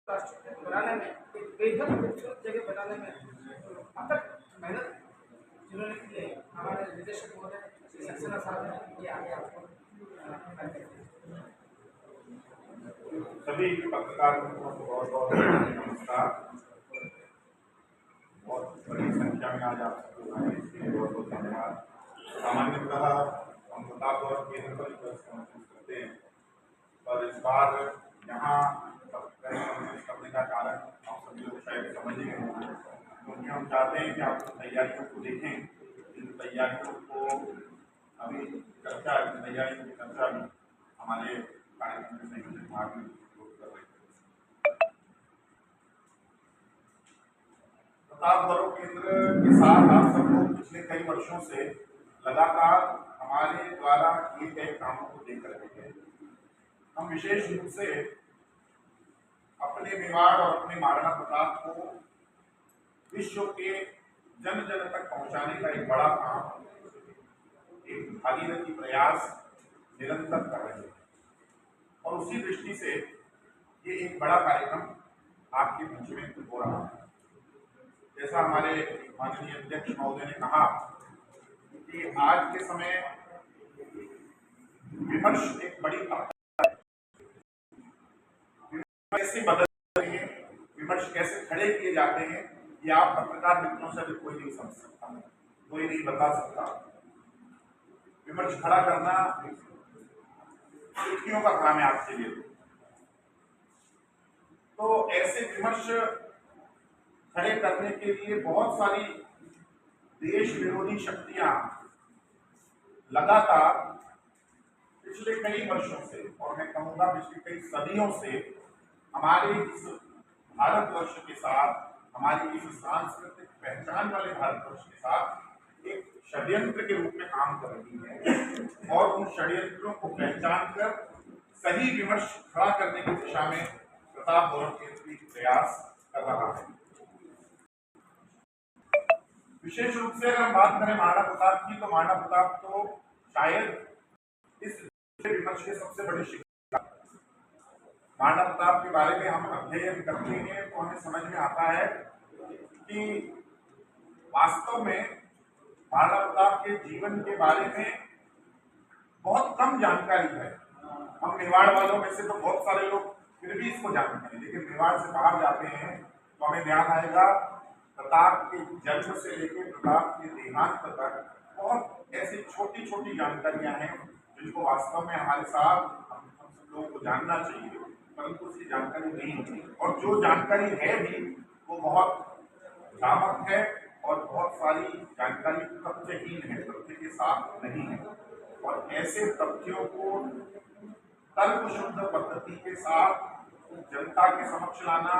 राष्ट्र बनाने में, एक बेहद खूबसूरत जगह बनाने में अथक मेहनत जिन्होंने की है, हमारे निदेशक महोदय श्री सक्सेना साहब ने, ये आगे आपको सभी पत्रकार मित्रों को बहुत बहुत नमस्कार। बहुत बड़ी संख्या में आज आप सबको आए, इसके लिए बहुत बहुत धन्यवाद। सामान्यतः हम प्रतापगढ़ केंद्र पर करते हैं, पर इस बार यहाँ करने का कारण आप सभी लोग शायद समझ ही गए होंगे, क्योंकि हम चाहते हैं कि आप तैयारियों को देखें। इन तैयारियों को अभी तैयारियों की चर्चा भी हमारे कार्यक्रम में संयोजक भाग में कर रहे हैं। प्रतापगढ़ केंद्र के साथ आप सब लोग पिछले कई वर्षों से लगातार हमारे द्वारा किए गए कामों को देख रहे हैं। हम विशेष रूप से अपने मेवाड़ और अपने महाराणा प्रताप को विश्व के जन जन तक पहुंचाने का एक बड़ा काम, एक भागीरथी प्रयास निरंतर कर रहे हैं, और उसी दृष्टि से ये एक बड़ा कार्यक्रम आपके बीच में हो रहा है। जैसा हमारे माननीय अध्यक्ष महोदय ने कहा कि आज के समय विमर्श एक बड़ी ताकत है। कैसे बदल रही है, विमर्श कैसे खड़े किए जाते हैं, ये आप पत्रकार मित्रों से भी कोई नहीं समझ सकता, कोई नहीं बता सकता। विमर्श खड़ा करना सुर्खियों का काम है आपके लिए। तो ऐसे विमर्श खड़े करने के लिए बहुत सारी देश विरोधी शक्तियां लगातार पिछले कई वर्षों से, और मैं कहूंगा पिछले कई सदियों से, हमारे इस भारतवर्ष के साथ, हमारी इस सांस्कृतिक पहचान वाले भारतवर्ष के साथ एक षड्यंत्र के रूप में काम कर रही है, और उन षड्यंत्रों को पहचान कर सही विमर्श खड़ा करने की दिशा में प्रतापगढ़ केंद्र प्रयास कर रहा है। विशेष रूप से अगर हम बात करें महाराणा प्रताप की, तो महाराणा प्रताप तो शायद इस विमर्श के सबसे बड़े शिकार। महाराणा प्रताप के बारे में हम अध्ययन करते हैं तो हमें समझ में आता है कि वास्तव में महाराणा प्रताप के जीवन के बारे में बहुत कम जानकारी है। हम मेवाड़ वालों में से तो बहुत सारे लोग फिर भी इसको जानते हैं, लेकिन मेवाड़ से बाहर जाते हैं तो हमें ध्यान आएगा प्रताप के जन्म से लेकर प्रताप के देहांत तक बहुत ऐसी छोटी छोटी जानकारियां हैं जिनको वास्तव में हमारे साथ हम सब लोगों को जानना चाहिए, परंतु उसकी जानकारी नहीं होती, और जो जानकारी है भी वो बहुत भ्रामक है, और बहुत सारी जानकारी तथ्यहीन है, तथ्य के साथ नहीं है। और ऐसे तथ्यों को तर्क शुद्ध पद्धति के साथ जनता के समक्ष लाना,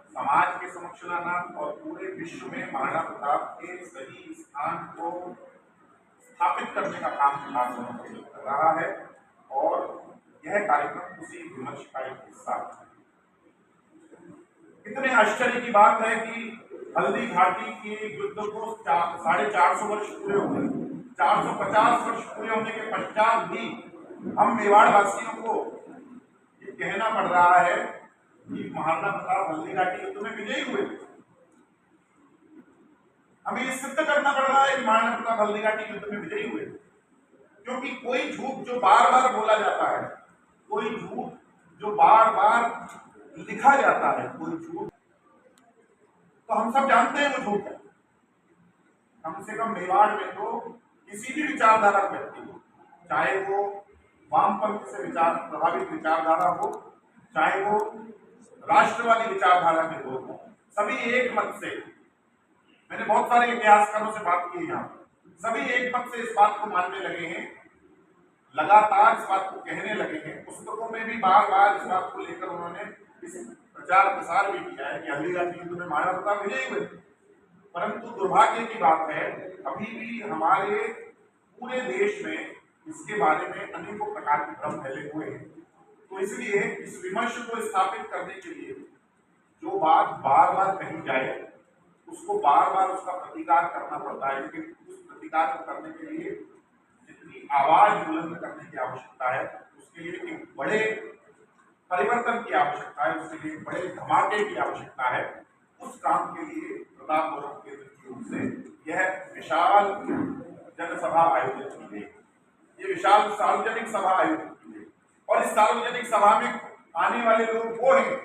समाज के समक्ष लाना, और पूरे विश्व में महाराणा प्रताप के सही स्थान को स्थापित करने का काम कर रहा है, और यह कार्यक्रम उसी विमर्श का एक हिस्सा है। इतने आश्चर्य की बात है कि हल्दी घाटी के युद्ध को 450 वर्ष पूरे हो गए। 450 वर्ष पूरे होने के पश्चात भी हम मेवाड़ वासियों को ये कहना पड़ रहा है कि महाराणा प्रताप हल्दी घाटी युद्ध में विजयी हुए। हमें ये सिद्ध करना पड़ रहा है कि महाराणा प्रताप हल्दी घाटी युद्ध में विजयी हुए, क्योंकि कोई झूठ जो बार बार बोला जाता है, कोई झूठ जो बार बार लिखा जाता है, कोई झूठ तो हम सब जानते हैं वो झूठ है। कम से कम मेवाड़ में तो किसी भी विचारधारा व्यक्ति हो, चाहे वो वामपंथ से प्रभावित विचारधारा हो, चाहे वो राष्ट्रवादी विचारधारा के लोग हो, सभी एक मत से, मैंने बहुत सारे इतिहासकारों से बात की यहाँ, सभी एक मत से इस बात को मानने लगे हैं, लगातार इस बात को कहने लगे हैं। पुस्तकों में भी बार बार इस बात को लेकर उन्होंने इस प्रचार प्रसार भी किया है कि हल्दी घाटी युद्ध में महाराणा प्रताप विजयी हुए। परंतु दुर्भाग्य की बात है, अभी भी हमारे पूरे देश में इसके बारे में अनेकों प्रकार के भ्रम फैले हुए हैं। तो इसलिए इस विमर्श को स्थापित करने के लिए जो बात बार बार कही जाए उसको बार बार उसका प्रतिकार करना पड़ता है, लेकिन उस प्रतिकार को करने के लिए जितनी आवाज बुलंद करने की आवश्यकता है, उसके लिए एक बड़े परिवर्तन की आवश्यकता है, उसके लिए बड़े धमाके की आवश्यकता है। उस काम के लिए प्रताप गौरव केंद्र की ओर से यह विशाल जनसभा आयोजित की गई। ये विशाल सार्वजनिक सभा आयोजित की गई और इस सार्वजनिक सभा में आने वाले लोग वो हैं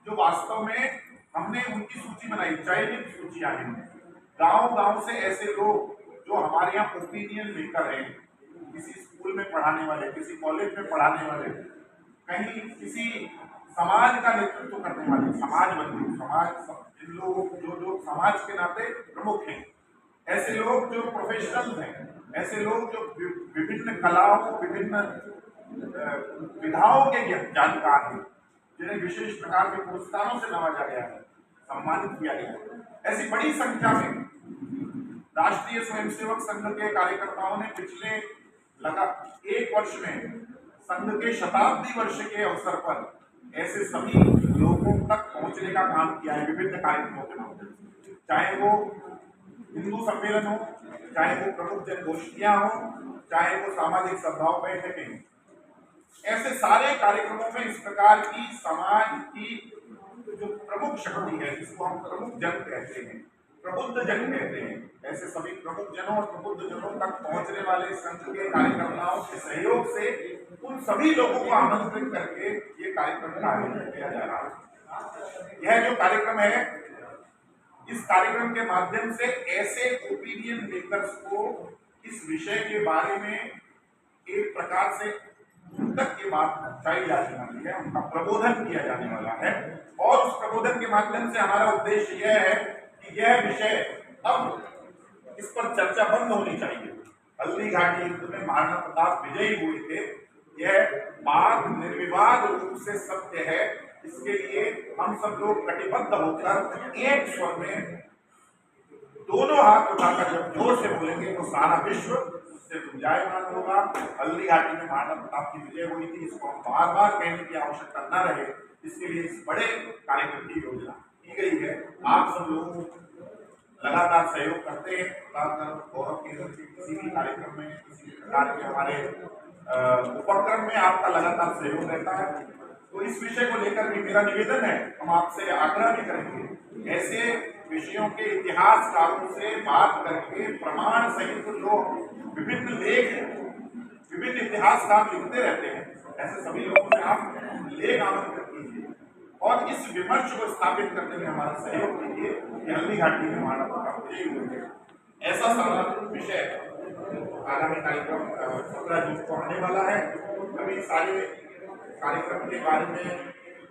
जो वास्तव में हमने उनकी सूची बनाई, चयनित सूची आई है। गांव गांव से ऐसे लोग जो हमारे यहाँ ओपिनियन मेकर हैं, किसी स्कूल में पढ़ाने वाले, किसी कॉलेज में पढ़ाने वाले, कहीं किसी समाज का नेतृत्व करने वाले, समाज बंधु, समाज जिन लोगों जो समाज के नाते प्रमुख हैं, ऐसे लोग जो प्रोफेशनल्स हैं, ऐसे लोग जो विभिन्न कलाओं, विभिन्न विधाओं के जानकार हैं, जिन्हें विशेष प्रकार के पुरस्कारों से नवाजा गया है, सम्मानित किया गया है, ऐसी बड़ी संख्या में राष्ट्रीय स्वयंसेवक संघ के कार्यकर्ताओं ने पिछले लगा 1 वर्ष में संघ के शताब्दी वर्ष के अवसर पर ऐसे सभी लोगों तक पहुंचने का काम किया है विभिन्न कार्यक्रमों के माध्यम से, चाहे वो हिंदू सम्मेलन हो, चाहे वो प्रमुख जनगोष्ठियां हो, चाहे वो सामाजिक सभाओं बैठकें। ऐसे सारे कार्यक्रमों में इस प्रकार की समाज की जो प्रमुख शक्ति है, जिसको हम प्रमुख जन कहते हैं, प्रबुद्ध जन कहते हैं, ऐसे सभी प्रमुख जनों और प्रबुद्ध जनों तक पहुंचने वाले संघ के कार्यकर्ताओं के सहयोग से उन सभी लोगों को आमंत्रित करके ये कार्यक्रम का आयोजन किया जा रहा है। यह जो कार्यक्रम है, इस कार्यक्रम के माध्यम से ऐसे ओपिनियन मेकर्स को इस विषय के बारे में एक प्रकार से उन तक की बात पहुंचाई जाने वाली है, उनका प्रबोधन किया जाने वाला है। और उस प्रबोधन के माध्यम से हमारा उद्देश्य यह है कि यह विषय अब इस पर चर्चा बंद होनी चाहिए। हल्दी घाटी युद्ध में महाराणा प्रताप विजयी हुए थे, यह बात निर्विवाद रूप से सत्य है। इसके लिए हम सब लोग कटिबद्ध होकर एक स्वर में दोनों हाथ उठाकर जब जोर से बोलेंगे तो सारा विश्व उससे गुंजायमान होगा। हल्दी घाटी में महाराणा प्रताप की विजय हुई थी, इसको हम बार बार कहने की आवश्यकता न रहे, इसके लिए इस बड़े कार्यक्रम की योजना की गई है। आप सब लोग लगातार सहयोग करते हैं, गौरव केंद्र के किसी भी कार्यक्रम में, किसी प्रकार के हमारे उपक्रम में आपका लगातार सहयोग रहता है। तो इस विषय को लेकर भी मेरा निवेदन है, हम आपसे आग्रह भी करेंगे, ऐसे विषयों के इतिहासकारों से बात करके प्रमाण सहित लोग विभिन्न लेख, विभिन्न इतिहासकार लिखते रहते हैं, ऐसे सभी लोगों से आप लेख आमंत्रित कीजिए और इस विमर्श को स्थापित करने में हमारा सहयोग कीजिए कि हल्दी घाटी में महाराणा प्रताप विजयी हुए। ऐसा सारा विषय आगामी कार्यक्रम 17 जून को आने वाला है। अभी सारे कार्यक्रम के बारे में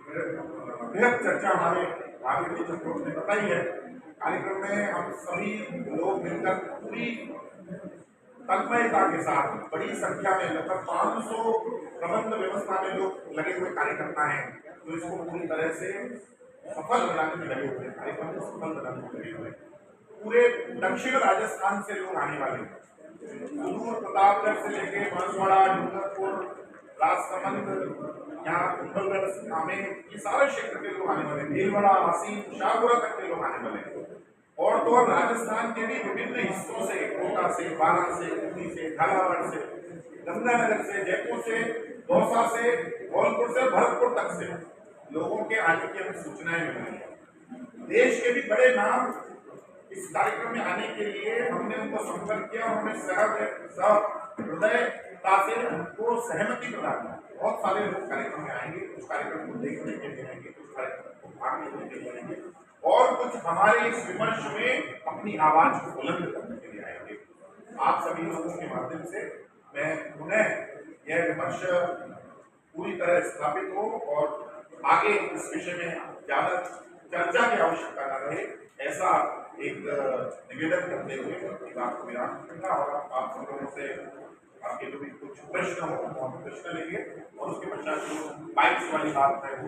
बृहद चर्चा हमारे भावी टीचर ने बताई है। कार्यक्रम में हम सभी लोग मिलकर पूरी तन्मयता के साथ बड़ी संख्या में लगभग 500 प्रबंध व्यवस्था में लोग लगे हुए कार्यकर्ता हैं, तो इसको पूरी तरह से सफल बनाने में लगे हुए, कार्यक्रम को सफल बनाने में लगे हुए। पूरे दक्षिण राजस्थान से लोग आने वाले हैं, सुदूर प्रतापगढ़ से लेके बांसवाड़ा, डूंगरपुर, राजसमंद, यहाँ कुंभलगढ़, आमेर, ये सारे क्षेत्र के लोग आने वाले, भीलवाड़ा, वासी, शाहपुरा तक के लोग आने वाले हैं। और तो और राजस्थान के भी विभिन्न हिस्सों से, कोटा से, बारा से, खूंटी से, झालावाड़ से, गंगानगर से, जयपुर से, दौसा से, धौलपुर से, भरतपुर तक से लोगों के आने की हमें सूचनाएं मिल रही है। देश के भी बड़े नाम इस कार्यक्रम में आने के लिए हमने उनको संपर्क किया और हमें हृदयता से उनको सहमति प्रदान की। बहुत सारे लोग कार्यक्रम में आएंगे, कुछ कार्यक्रम को देखने के लिए आएंगे, कुछ कार्यक्रम को भाग लेने के लिए आएंगे और कुछ हमारे इस विमर्श में अपनी आवाज को बुलंद करने के लिए आएंगे। आप सभी लोगों के माध्यम से मैं पुनः यह विमर्श पूरी तरह स्थापित हो और आगे इस विषय में ज्यादा चर्चा की आवश्यकता न रहे, ऐसा एक निवेदन करते हुए अपनी बात को विराम दूंगा और आप सब लोगों से आपके जो भी कुछ प्रश्न हो तो हम प्रश्न लेंगे और उसके पश्चात जो बाइक्स वाली बात है वो